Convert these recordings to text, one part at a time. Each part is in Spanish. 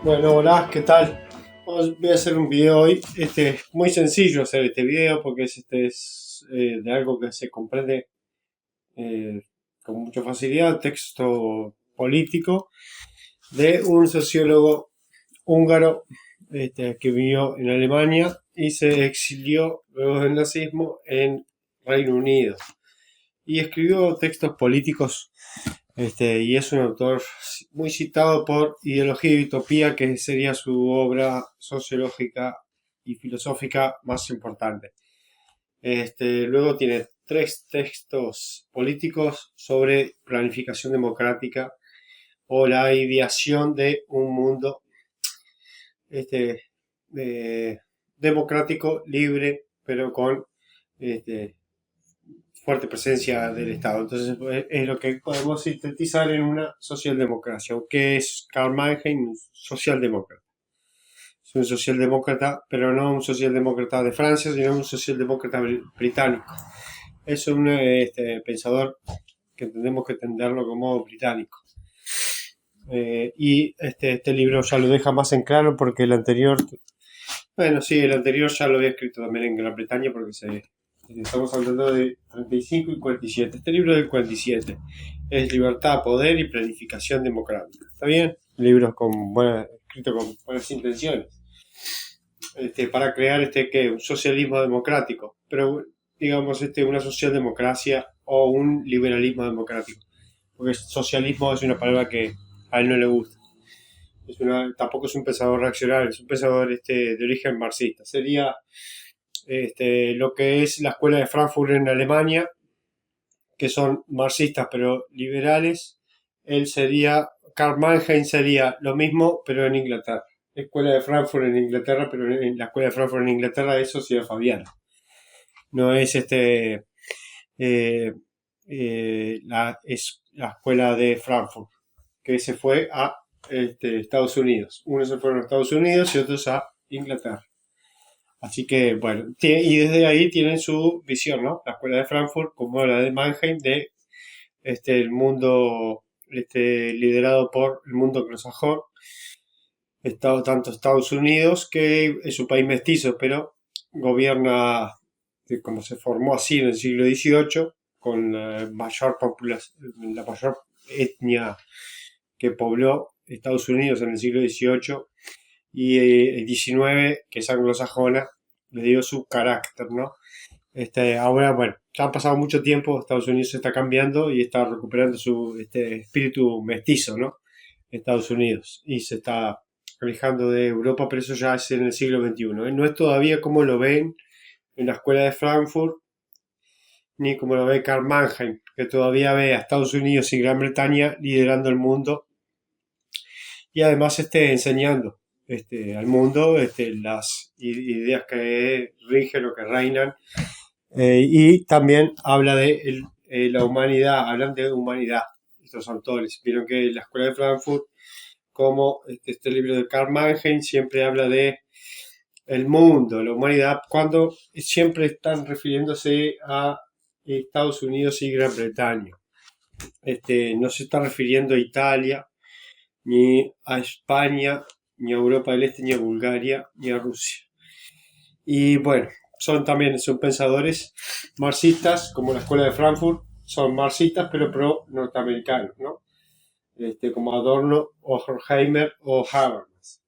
Bueno, hola, ¿qué tal? Voy a hacer un video hoy. Muy sencillo hacer este video porque es de algo que se comprende eh, con mucha facilidad, texto político de un sociólogo húngaro que vivió en Alemania y se exilió luego del nazismo en Reino Unido y escribió textos políticos y es un autor muy citado por Ideología y Utopía, que sería su obra sociológica y filosófica más importante. Luego tiene tres textos políticos sobre planificación democrática o la ideación de un mundo este, democrático, libre, pero con este, fuerte presencia del Estado. Entonces es lo que podemos sintetizar en una socialdemocracia, que es Karl Mannheim, un socialdemócrata. Es un socialdemócrata, pero no un socialdemócrata de Francia, sino un socialdemócrata británico. Es un pensador que tenemos que entenderlo como británico. Y este libro ya lo deja más en claro porque el anterior, bueno, sí, el anterior ya lo había escrito también en Gran Bretaña porque estamos hablando de 35 y 47. Este libro es del 47. Es Libertad, Poder y Planificación Democrática. ¿Está bien? Libros escrito con buenas intenciones. Para crear un socialismo democrático. Pero digamos una socialdemocracia o un liberalismo democrático. Porque socialismo es una palabra que a él no le gusta. Tampoco es un pensador reaccionario, es un pensador de origen marxista. Sería lo que es la escuela de Frankfurt en Alemania, que son marxistas pero liberales. Karl Mannheim sería lo mismo pero en Inglaterra. Escuela de Frankfurt en Inglaterra, pero en la escuela de Frankfurt en Inglaterra es Sociedad Fabiana. No es es la escuela de Frankfurt, que se fue a Estados Unidos. Unos se fueron a Estados Unidos y otros a Inglaterra. Así que, bueno, y desde ahí tienen su visión, ¿no? La escuela de Frankfurt como la de Mannheim de el mundo liderado por el mundo anglosajón, tanto Estados Unidos, que es un país mestizo, pero gobierna, como se formó así en el siglo XVIII, con la mayor etnia que pobló Estados Unidos en el siglo XVIII y el XIX, que es anglosajona, le dio su carácter, ¿no? Ahora, bueno, ya ha pasado mucho tiempo, Estados Unidos se está cambiando y está recuperando su espíritu mestizo, ¿no? Estados Unidos, y se está alejando de Europa, pero eso ya es en el siglo XXI. No es todavía como lo ven en la escuela de Frankfurt, ni como lo ve Karl Mannheim, que todavía ve a Estados Unidos y Gran Bretaña liderando el mundo y además enseñando al mundo las ideas que rigen o que reinan. Y también habla de la humanidad, hablan de humanidad estos autores. Vieron que la escuela de Frankfurt, como este libro de Karl Mannheim, siempre habla de el mundo, la humanidad, cuando siempre están refiriéndose a Estados Unidos y Gran Bretaña. No se está refiriendo a Italia, ni a España, ni a Europa del Este, ni a Bulgaria, ni a Rusia. Y bueno, son pensadores marxistas, como la escuela de Frankfurt, son marxistas pero pro norteamericanos, ¿no? Como Adorno o Horkheimer o Habermas.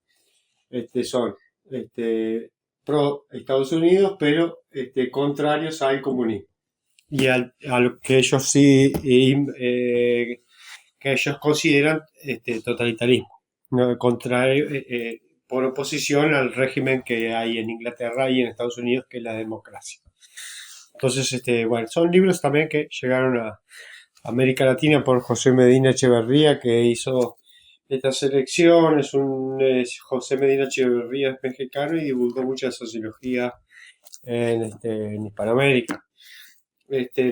Son pro Estados Unidos, pero contrarios al comunismo. Y a lo que ellos sí, que ellos consideran totalitarismo, ¿no? Por oposición al régimen que hay en Inglaterra y en Estados Unidos, que es la democracia. Entonces, bueno, son libros también que llegaron a América Latina por José Medina Echeverría, que hizo esta selección. José Medina Echeverría es mexicano y divulgó mucha sociología en Hispanoamérica.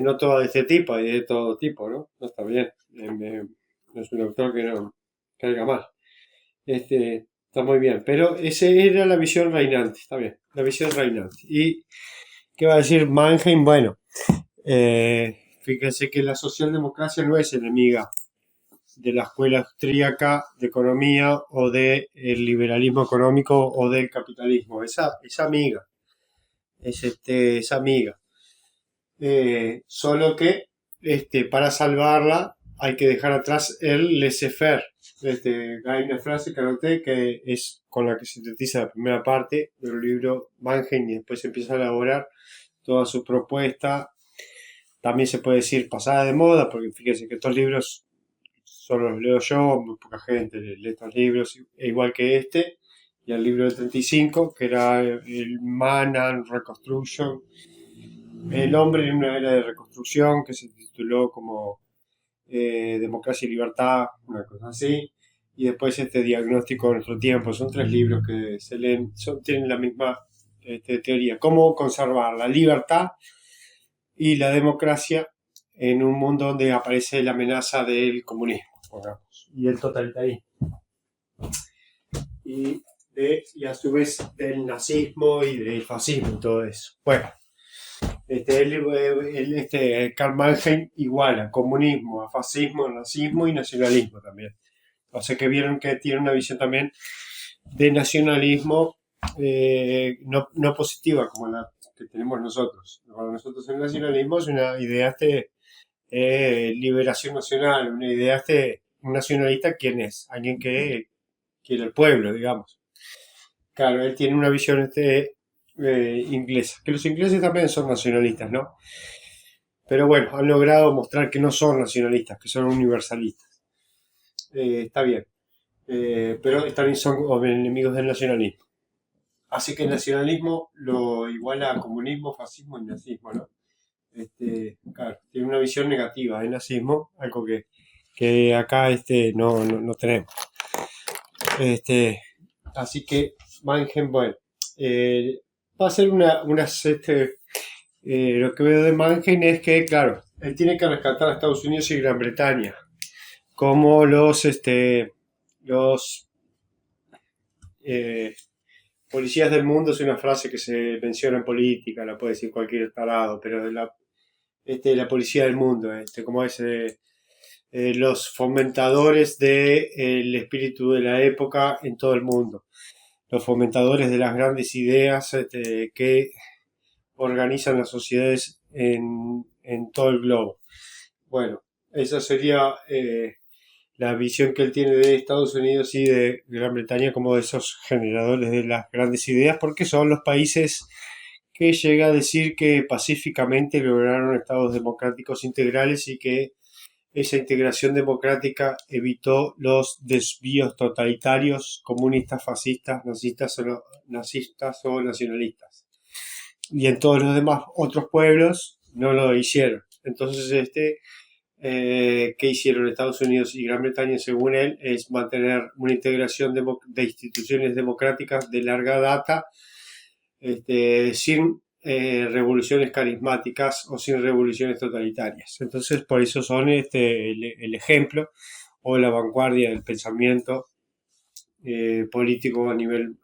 No todo de este tipo, hay de todo tipo, ¿no? No está bien. No es un autor que no caiga mal. Está muy bien. Pero esa era la visión reinante, está bien. La visión reinante. ¿Y qué va a decir Mannheim? Bueno, fíjense que la socialdemocracia no es enemiga de la escuela austríaca de economía o del liberalismo económico o del capitalismo. Es amiga. Es amiga. Solo que para salvarla hay que dejar atrás el laissez-faire. Hay una frase que anoté que es con la que sintetiza la primera parte del libro Mannheim y después empieza a elaborar toda su propuesta. También se puede decir pasada de moda, porque fíjense que estos libros solo los leo yo, muy poca gente lee estos libros, igual que este, y el libro del 35, que era el Man and Reconstruction, el hombre en una era de reconstrucción, que se tituló como Democracia y Libertad, una cosa así. Y después este diagnóstico de nuestro tiempo. Son tres libros que se leen, tienen la misma teoría. Cómo conservar la libertad y la democracia en un mundo donde aparece la amenaza del comunismo, pongamos, y el totalitarismo. Y a su vez del nazismo y del fascismo y todo eso. Bueno. Karl Mannheim iguala comunismo, a fascismo, nazismo y nacionalismo también. O sea que vieron que tiene una visión también de nacionalismo no positiva como la que tenemos nosotros. Para nosotros el nacionalismo es una idea de liberación nacional, una idea de un nacionalista, ¿quién es? Alguien que quiere el pueblo, digamos. Claro, él tiene una visión inglesa, que los ingleses también son nacionalistas, ¿no? Pero bueno, han logrado mostrar que no son nacionalistas, que son universalistas. Está bien. Pero también son enemigos del nacionalismo. Así que el nacionalismo lo iguala a comunismo, fascismo y nazismo, ¿no? Claro, tiene una visión negativa del nazismo, algo que acá no tenemos. Así que Mannheim, bueno, va a ser lo que veo de Mannheim es que, claro, él tiene que rescatar a Estados Unidos y Gran Bretaña como los eh, policías del mundo. Es una frase que se menciona en política, la puede decir cualquier tarado, pero la policía del mundo, como es los fomentadores del espíritu de la época en todo el mundo, los fomentadores de las grandes ideas que organizan las sociedades en todo el globo. Bueno, esa sería la visión que él tiene de Estados Unidos y de Gran Bretaña como de esos generadores de las grandes ideas, porque son los países que llega a decir que pacíficamente lograron estados democráticos integrales y que esa integración democrática evitó los desvíos totalitarios, comunistas, fascistas, nazistas o nacionalistas. Y en todos los demás otros pueblos no lo hicieron. Entonces, ¿qué hicieron Estados Unidos y Gran Bretaña, según él? Es mantener una integración de instituciones democráticas de larga data, sin revoluciones carismáticas o sin revoluciones totalitarias. Entonces, por eso son el ejemplo o la vanguardia del pensamiento político a nivel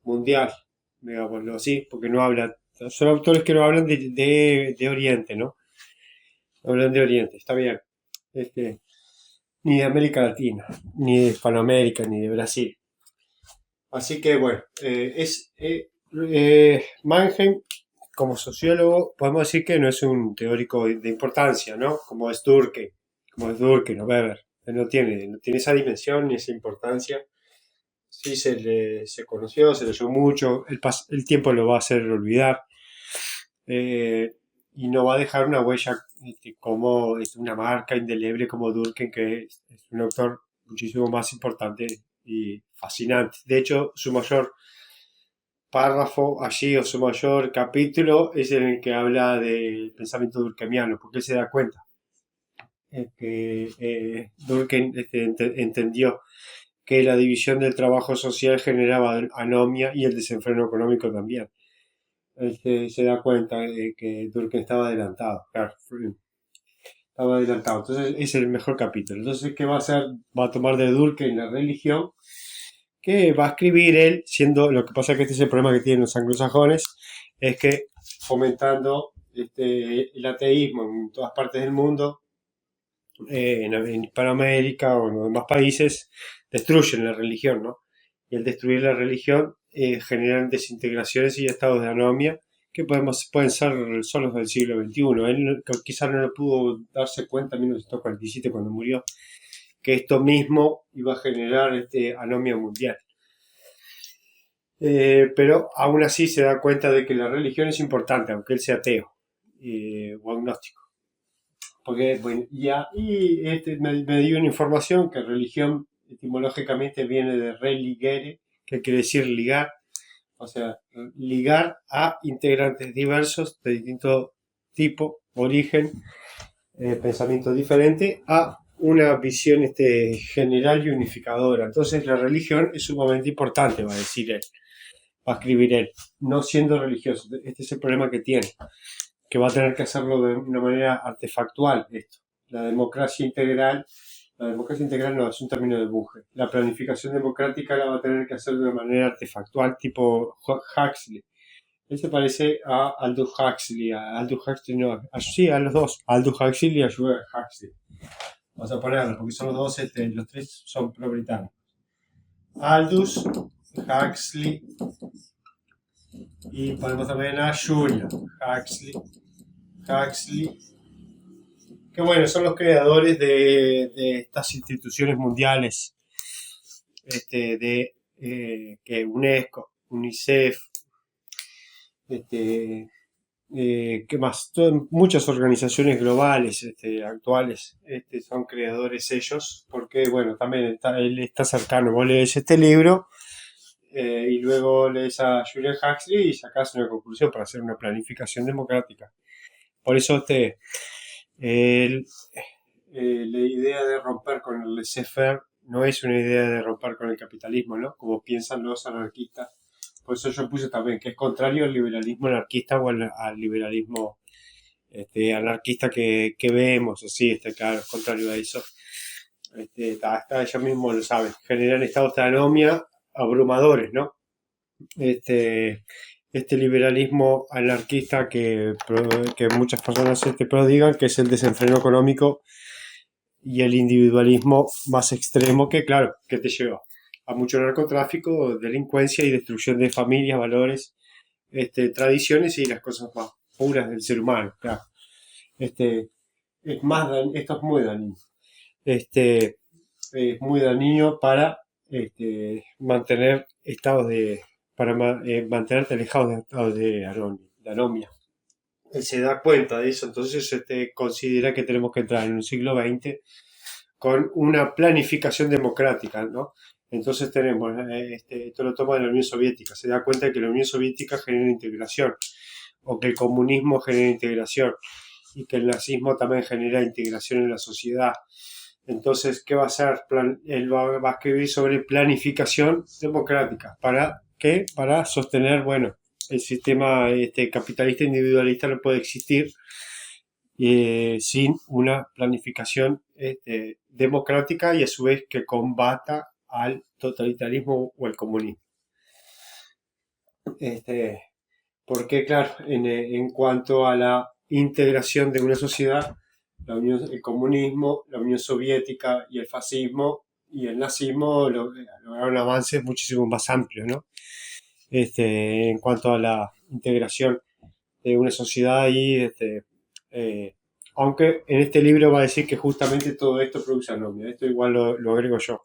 mundial, digámoslo así, porque no hablan, son autores que no hablan de Oriente, ¿no? Hablan de Oriente, está bien. Ni de América Latina, ni de Hispanoamérica, ni de Brasil. Así que bueno, Mannheim, como sociólogo, podemos decir que no es un teórico de importancia, ¿no? Como es Durkheim o Weber. No tiene esa dimensión ni esa importancia. Sí se conoció, se leyó mucho, el tiempo lo va a hacer olvidar. Y no va a dejar una huella como una marca indeleble como Durkheim, que es un autor muchísimo más importante y fascinante. De hecho, su mayor párrafo allí o su mayor capítulo es en el que habla del pensamiento durkheimiano, porque él se da cuenta que Durkheim entendió que la división del trabajo social generaba anomia y el desenfreno económico también. se da cuenta de que Durkheim estaba adelantado. Claro, estaba adelantado. Entonces es el mejor capítulo. Entonces, ¿qué va a hacer? Va a tomar de Durkheim la religión, que va a escribir él, siendo, lo que pasa es que este es el problema que tienen los anglosajones, es que fomentando el ateísmo en todas partes del mundo, en Hispanoamérica o en los demás países, destruyen la religión, ¿no? Y al destruir la religión generan desintegraciones y estados de anomia que pueden ser solos del siglo XXI. Él quizás no lo pudo darse cuenta en 1947 cuando murió, que esto mismo iba a generar anomia mundial. Pero aún así se da cuenta de que la religión es importante, aunque él sea ateo o agnóstico. Porque, bueno, me dio una información que religión etimológicamente viene de religere, que quiere decir ligar, o sea, ligar a integrantes diversos de distinto tipo, origen, pensamiento diferente, a una visión general y unificadora. Entonces la religión es sumamente importante, va a decir él, va a escribir él, no siendo religioso. Este es el problema que tiene, que va a tener que hacerlo de una manera artefactual esto. La democracia integral no es un término de Bunge. La planificación democrática la va a tener que hacer de una manera artefactual tipo Huxley. Él se parece a Aldous Huxley, no, sí, a los dos, Aldous Huxley y a Julian Huxley. Vamos a ponerlo, porque son los dos, los tres son pro-británicos. Aldous Huxley y ponemos también a Julian Huxley, que bueno, son los creadores de estas instituciones mundiales, que UNESCO, UNICEF, ¿qué más? Muchas organizaciones globales actuales son creadores ellos, porque bueno, también él está cercano. Vos lees este libro y luego lees a Julian Huxley y sacás una conclusión para hacer una planificación democrática. Por eso el, la idea de romper con el laissez-faire no es una idea de romper con el capitalismo, ¿no? Como piensan los anarquistas. Por eso yo puse también que es contrario al liberalismo anarquista o al liberalismo anarquista que vemos, así, claro, es contrario a eso. Ellos mismos lo saben, generan estados de anomia abrumadores, ¿no? Este liberalismo anarquista que muchas personas prodigan, que es el desenfreno económico y el individualismo más extremo, que claro, que te lleva a mucho narcotráfico, delincuencia y destrucción de familias, valores, tradiciones y las cosas más puras del ser humano, claro. Esto es muy dañino. Es muy dañino para mantener estados para mantenerte alejado de estados de anomia. Él se da cuenta de eso, entonces se considera que tenemos que entrar en un siglo XX con una planificación democrática, ¿no? Entonces tenemos, esto lo toma de la Unión Soviética, se da cuenta de que la Unión Soviética genera integración, o que el comunismo genera integración, y que el nazismo también genera integración en la sociedad. Entonces, ¿qué va a hacer? Él va a escribir sobre planificación democrática. ¿Para qué? Para sostener, bueno, el sistema capitalista individualista no puede existir sin una planificación democrática y a su vez que combata al totalitarismo o al comunismo. Porque, claro, en cuanto a la integración de una sociedad, el comunismo, la Unión Soviética y el fascismo y el nazismo lograron avances muchísimo más amplios, ¿no? En cuanto a la integración de una sociedad y aunque en este libro va a decir que justamente todo esto produce anomia. Esto igual lo agrego yo,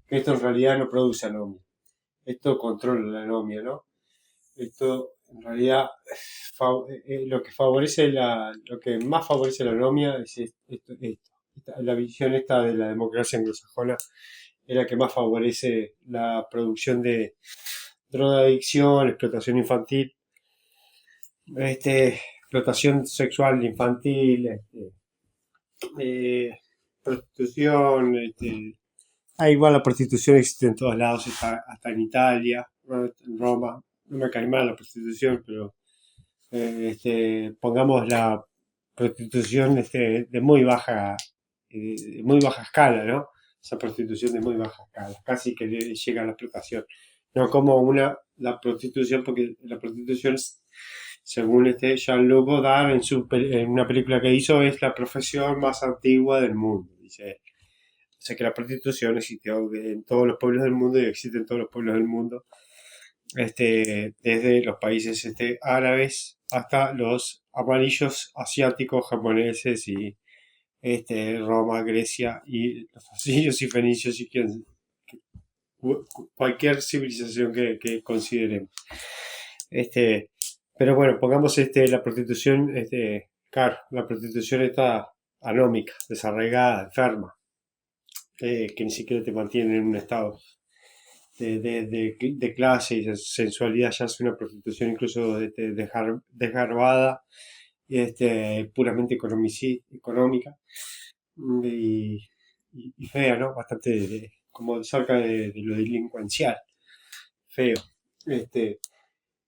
que esto en realidad no produce anomia. Esto controla la anomia, ¿no? Esto en realidad lo que más favorece la anomia es la visión esta de la democracia anglosajona es la que más favorece la producción de drogadicción, explotación infantil, explotación sexual infantil, prostitución, igual la prostitución existe en todos lados, hasta en Italia, en Roma. No me cae mal la prostitución, pero pongamos la prostitución de muy baja escala, ¿no? Esa prostitución de muy baja escala, casi que llega a la explotación. No como la prostitución, porque la prostitución, según Jean-Luc Godard en una película que hizo, es la profesión más antigua del mundo, dice él. O sea que la prostitución existió en todos los pueblos del mundo y existe en todos los pueblos del mundo, desde los países árabes hasta los amarillos asiáticos, japoneses y Roma, Grecia y los asirios y fenicios y cualquier civilización que consideremos. Este, pero bueno, pongamos la prostitución, claro, la prostitución está anómica, desarraigada, enferma, que ni siquiera te mantiene en un estado de clase y de sensualidad, ya es una prostitución incluso desgarbada y puramente económica y, y fea, ¿no? Bastante como cerca de lo delincuencial, feo. Este,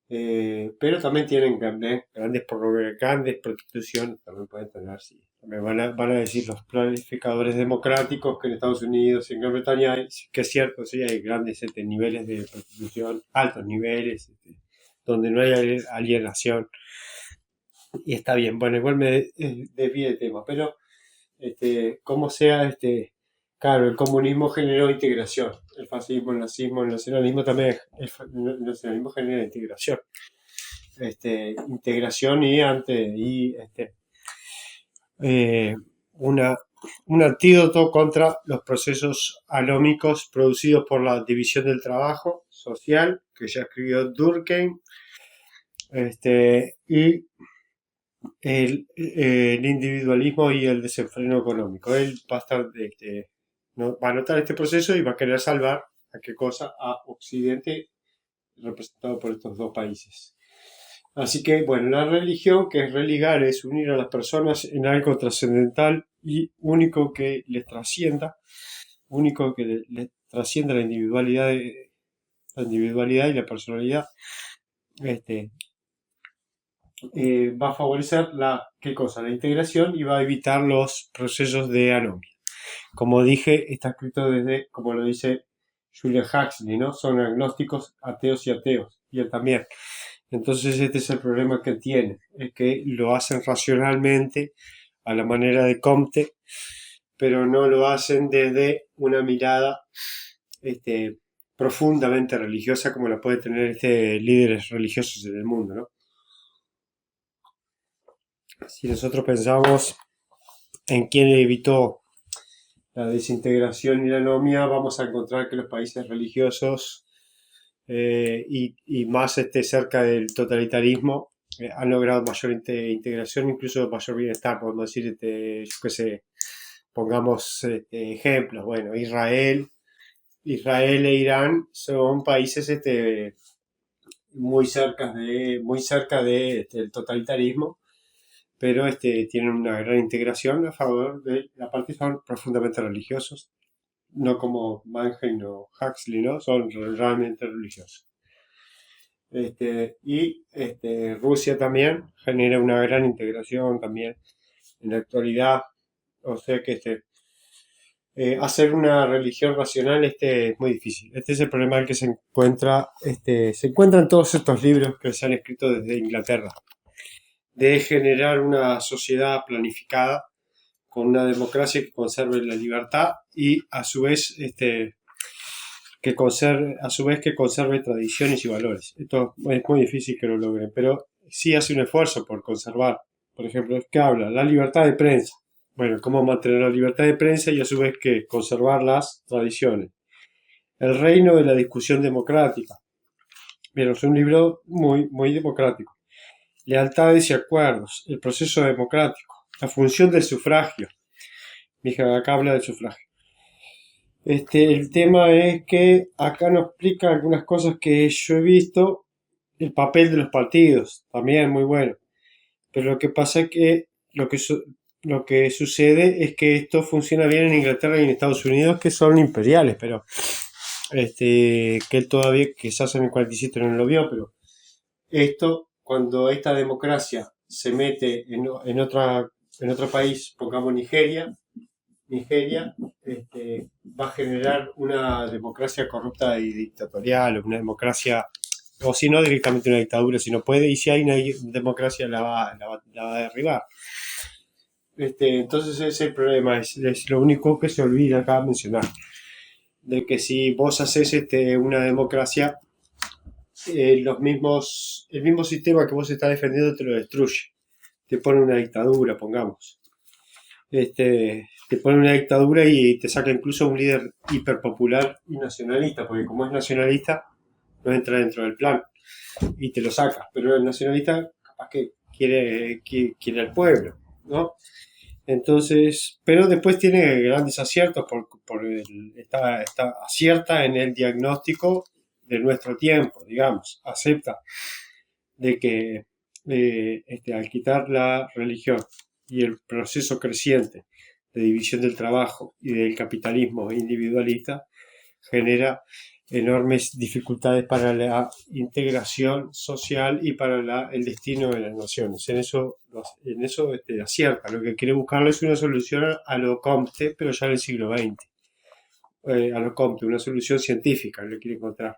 pero también tienen grandes prostituciones, también pueden tener, sí. También van a decir los planificadores democráticos que en Estados Unidos y en Gran Bretaña que es cierto, sí, hay grandes niveles de prostitución, altos niveles, donde no hay alienación. Y está bien, bueno, igual me desvío de tema, pero como sea, claro, el comunismo generó integración, el fascismo, el nazismo, el nacionalismo también, el nacionalismo genera integración. Integración eh, una, un antídoto contra los procesos anómicos producidos por la división del trabajo social, que ya escribió Durkheim, y el individualismo y el desenfreno económico. Él va a estar, va a notar este proceso y va a querer salvar a qué cosa, a Occidente, representado por estos dos países. Así que, bueno, la religión, que es religar, es unir a las personas en algo trascendental y único que les trascienda, único que les trascienda la individualidad y la personalidad. Va a favorecer ¿qué cosa? La integración y va a evitar los procesos de anomia. Como dije, está escrito desde, como lo dice Julian Huxley, ¿no? Son agnósticos, ateos y ateos. Y él también. Entonces este es el problema que tiene, es que lo hacen racionalmente a la manera de Comte, pero no lo hacen desde una mirada profundamente religiosa como la puede tener líderes religiosos en el mundo, ¿no? Si nosotros pensamos en quién evitó la desintegración y la anomia, vamos a encontrar que los países religiosos y más cerca del totalitarismo han logrado mayor integración, incluso mayor bienestar. Podemos decir, yo qué sé, pongamos ejemplos. Bueno, Israel e Irán son países muy cerca del totalitarismo, pero tienen una gran integración a favor de la parte, son profundamente religiosos, no como Mannheim o Huxley, ¿no? Son realmente religiosos. Rusia también genera una gran integración también en la actualidad, o sea que hacer una religión racional es muy difícil. Este es el problema que se encuentra en todos estos libros que se han escrito desde Inglaterra, de generar una sociedad planificada con una democracia que conserve la libertad y a su vez que conserve tradiciones y valores. Esto es muy difícil que lo logren, pero sí hace un esfuerzo por conservar. Por ejemplo, ¿qué habla? La libertad de prensa. Bueno, cómo mantener la libertad de prensa y a su vez que conservar las tradiciones. El reino de la discusión democrática. Pero es un libro muy, muy democrático. Lealtades y acuerdos. El proceso democrático. La función del sufragio. Acá habla del sufragio. El tema es que acá nos explica algunas cosas que yo he visto. El papel de los partidos, también muy bueno. Pero lo que pasa es que lo que sucede es que esto funciona bien en Inglaterra y en Estados Unidos, que son imperiales, pero que él todavía, quizás en el 47 no lo vio, pero esto cuando esta democracia se mete en otro país, pongamos Nigeria, va a generar una democracia corrupta y dictatorial, o una democracia, o si no directamente una dictadura, si no puede, y si hay una democracia la va a derribar. Entonces ese es el problema, es lo único que se olvida acá mencionar, de que si vos haces una democracia, el mismo sistema que vos estás defendiendo te lo destruye, te pone una dictadura, pongamos. Te pone una dictadura y te saca incluso un líder hiperpopular y nacionalista, porque como es nacionalista, no entra dentro del plan y te lo saca. Pero el nacionalista capaz que quiere al pueblo, ¿no? Entonces, pero después tiene grandes aciertos está acierta en el diagnóstico de nuestro tiempo, digamos, acepta de que al quitar la religión y el proceso creciente de división del trabajo y del capitalismo individualista genera enormes dificultades para la integración social y para el destino de las naciones. En eso acierta. Lo que quiere buscarle es una solución a lo Comte, pero ya en el siglo XX. A lo Comte, una solución científica, le quiere encontrar.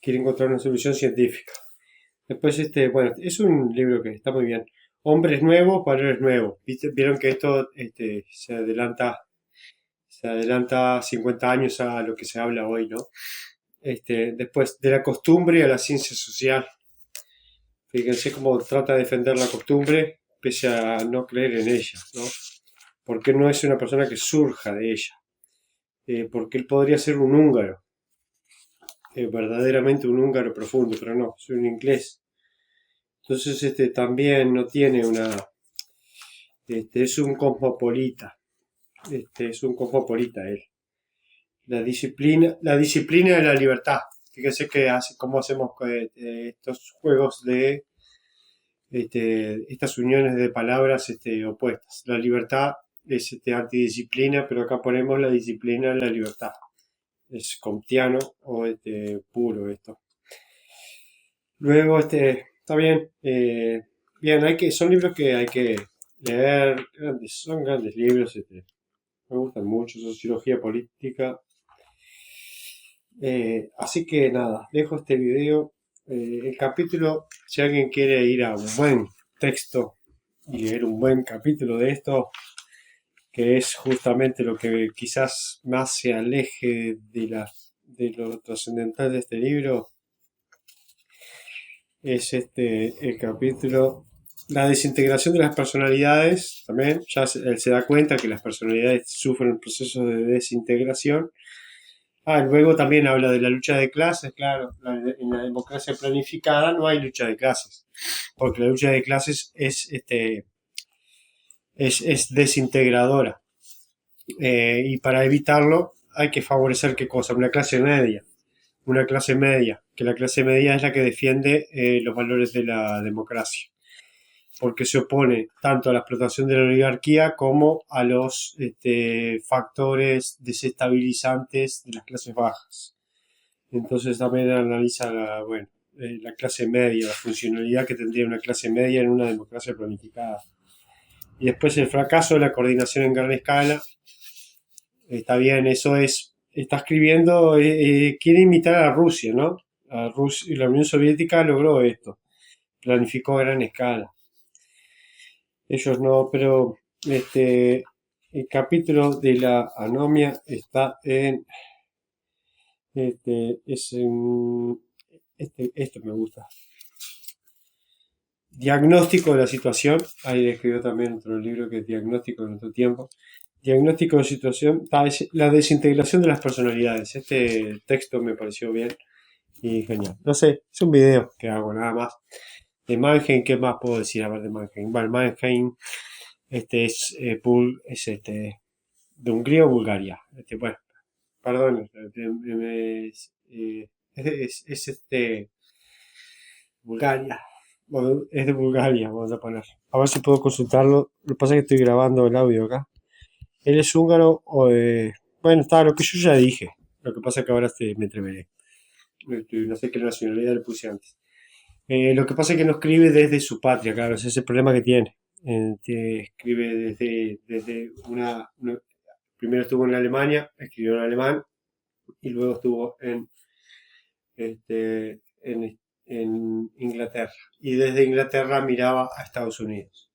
Quiere encontrar una solución científica. Después, bueno, es un libro que está muy bien. Hombres nuevos, valores nuevos. Vieron que esto se adelanta 50 años a lo que se habla hoy, ¿no? Después, de la costumbre a la ciencia social. Fíjense cómo trata de defender la costumbre pese a no creer en ella, ¿no? Porque no es una persona que surja de ella. Porque él podría ser un húngaro. Verdaderamente un húngaro profundo, pero no, es un inglés. Entonces, también no tiene es un cosmopolita. Es un cosmopolita él. La disciplina de la libertad. Fíjense cómo hacemos estos juegos de estas uniones de palabras opuestas. La libertad es antidisciplina, pero acá ponemos la disciplina de la libertad. Es comtiano o puro esto. Luego, está bien. Bien, son libros que hay que leer. Son grandes libros. Me gustan mucho. Sociología política. Así que nada, dejo este video. El capítulo, si alguien quiere ir a un buen texto y leer un buen capítulo de esto, que es justamente lo que quizás más se aleje de lo trascendental de este libro, es el capítulo La desintegración de las personalidades. También ya él se da cuenta que las personalidades sufren un proceso de desintegración. Luego también habla de la lucha de clases. Claro, en la democracia planificada no hay lucha de clases, porque la lucha de clases es desintegradora. Y para evitarlo hay que favorecer ¿qué cosa? Una clase media. Una clase media, que la clase media es la que defiende los valores de la democracia, porque se opone tanto a la explotación de la oligarquía como a los factores desestabilizantes de las clases bajas. Entonces también analiza la clase media, la funcionalidad que tendría una clase media en una democracia planificada. Y después el fracaso de la coordinación en gran escala. Está bien, está escribiendo, quiere imitar a Rusia, ¿no? Y la Unión Soviética logró esto, planificó a gran escala. Ellos no, pero el capítulo de la anomia está esto me gusta. Diagnóstico de la situación. Ahí escribió también otro libro que es Diagnóstico de nuestro tiempo. Diagnóstico de situación. Es la desintegración de las personalidades. Este texto me pareció bien y genial. No sé, es un video que hago nada más. De Mannheim, ¿qué más puedo decir? A ver, de Mannheim. Bueno, Mannheim es de Hungría o Bulgaria. Bueno, perdón, Bulgaria. Bueno, es de Bulgaria, vamos a poner. A ver si puedo consultarlo. Lo que pasa es que estoy grabando el audio acá. Él es húngaro bueno, está lo que yo ya dije. Lo que pasa es que ahora me entreveré. No sé qué nacionalidad le puse antes. Lo que pasa es que no escribe desde su patria, claro, ese es el problema que tiene. Que escribe desde primero estuvo en Alemania, escribió en alemán, y luego estuvo en Inglaterra. Y desde Inglaterra miraba a Estados Unidos,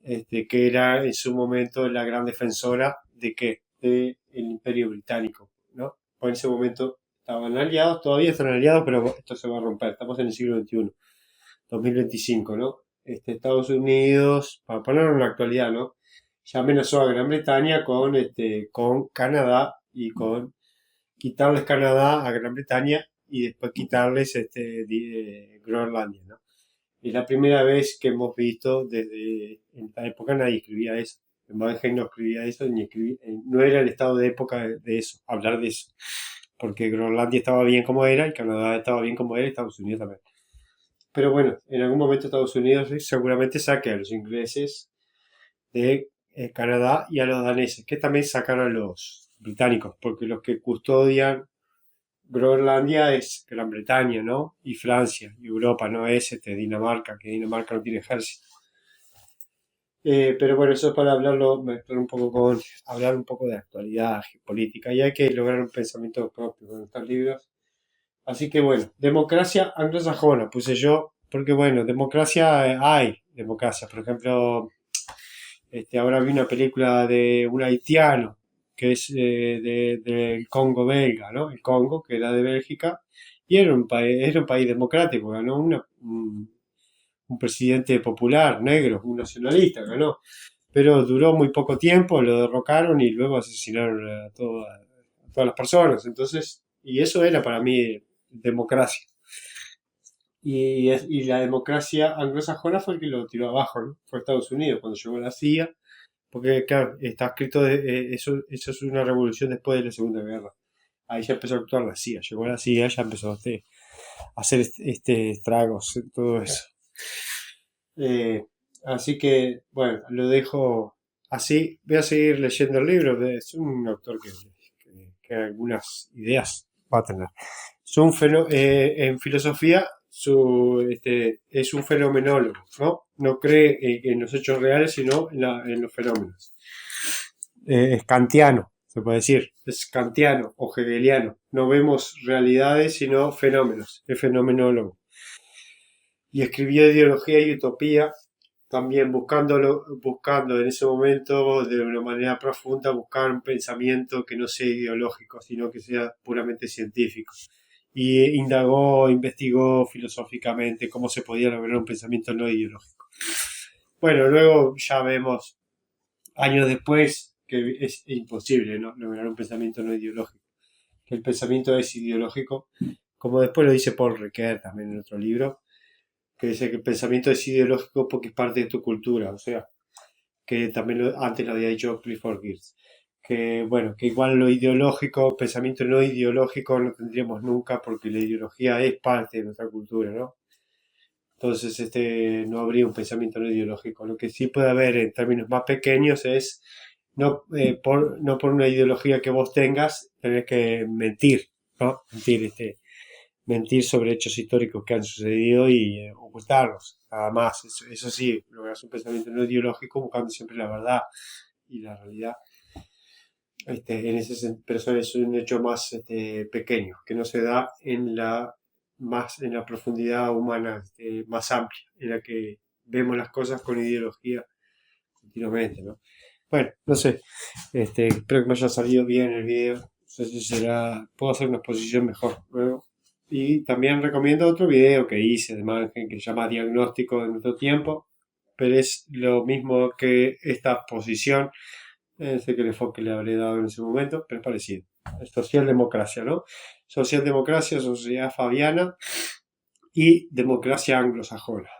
que era en su momento la gran defensora de qué, del Imperio Británico, ¿no? Pues en ese momento estaban aliados, todavía están aliados, pero esto se va a romper. Estamos en el siglo XXI, 2025, ¿no? Estados Unidos, para ponerlo en la actualidad, ¿no? Ya amenazó a Gran Bretaña con Canadá y con quitarles Canadá a Gran Bretaña y después quitarles Groenlandia, ¿no? Es la primera vez que hemos visto, desde en la época nadie escribía eso. Mannheim no escribía eso, no era el estado de época de eso, hablar de eso. Porque Groenlandia estaba bien como era, y Canadá estaba bien como era, y Estados Unidos también. Pero bueno, en algún momento Estados Unidos seguramente saque a los ingleses de Canadá y a los daneses, que también sacan a los británicos, porque los que custodian Groenlandia es Gran Bretaña, ¿no? Y Francia, y Europa, no es Dinamarca, que Dinamarca no tiene ejército. Pero bueno, eso es para mezclar un poco hablar un poco de actualidad política, y hay que lograr un pensamiento propio con estos libros. Así que bueno, democracia anglosajona, puse yo, porque bueno, democracia, hay democracia. Por ejemplo, ahora vi una película de un haitiano que es del Congo belga, ¿no? El Congo, que era de Bélgica, y era un país democrático, ganó un presidente popular, negro, un nacionalista, ganó. Pero duró muy poco tiempo, lo derrocaron y luego asesinaron a todas las personas. Entonces, y eso era para mí democracia. Y la democracia anglosajona fue el que lo tiró abajo, ¿no? Fue Estados Unidos cuando llegó la CIA, porque claro, está escrito, eso es una revolución después de la Segunda Guerra. Ahí ya empezó a actuar la CIA, llegó la CIA, ya empezó a hacer estragos, todo eso. Eh, Así que, bueno, lo dejo así. Voy a seguir leyendo el libro. Es un autor que algunas ideas va a tener. En filosofía es un fenomenólogo, ¿no? No cree en los hechos reales, sino en los fenómenos. Es kantiano, se puede decir. Es kantiano o hegeliano. No vemos realidades, sino fenómenos. Es fenomenólogo. Y escribió Ideología y Utopía, también buscando en ese momento de una manera profunda buscar un pensamiento que no sea ideológico, sino que sea puramente científico. Y investigó filosóficamente cómo se podía lograr un pensamiento no ideológico. Bueno, luego ya vemos, años después, que es imposible, ¿no?, lograr un pensamiento no ideológico. Que el pensamiento es ideológico, como después lo dice Paul Ricoeur también en otro libro, que dice que el pensamiento es ideológico porque es parte de tu cultura, o sea, que también antes lo había dicho Clifford Geertz, que bueno, que igual lo ideológico, pensamiento no ideológico no tendríamos nunca porque la ideología es parte de nuestra cultura, ¿no? Entonces, no habría un pensamiento no ideológico. Lo que sí puede haber en términos más pequeños es, no por una ideología que vos tengas, tenés que mentir, ¿no? Mentir sobre hechos históricos que han sucedido y ocultarlos, nada más. Eso sí, logras un pensamiento no ideológico buscando siempre la verdad y la realidad. Pero eso es un hecho más pequeño, que no se da en la profundidad humana más amplia, en la que vemos las cosas con ideología continuamente, ¿no? Bueno, no sé, espero que me haya salido bien el video. No sé si puedo hacer una exposición mejor luego. Y también recomiendo otro video que hice de Mannheim que se llama Diagnóstico de nuestro tiempo, pero es lo mismo que esta exposición, sé que el enfoque le habré dado en ese momento, pero es parecido. Es socialdemocracia, ¿no? Socialdemocracia, sociedad fabiana y democracia anglosajona.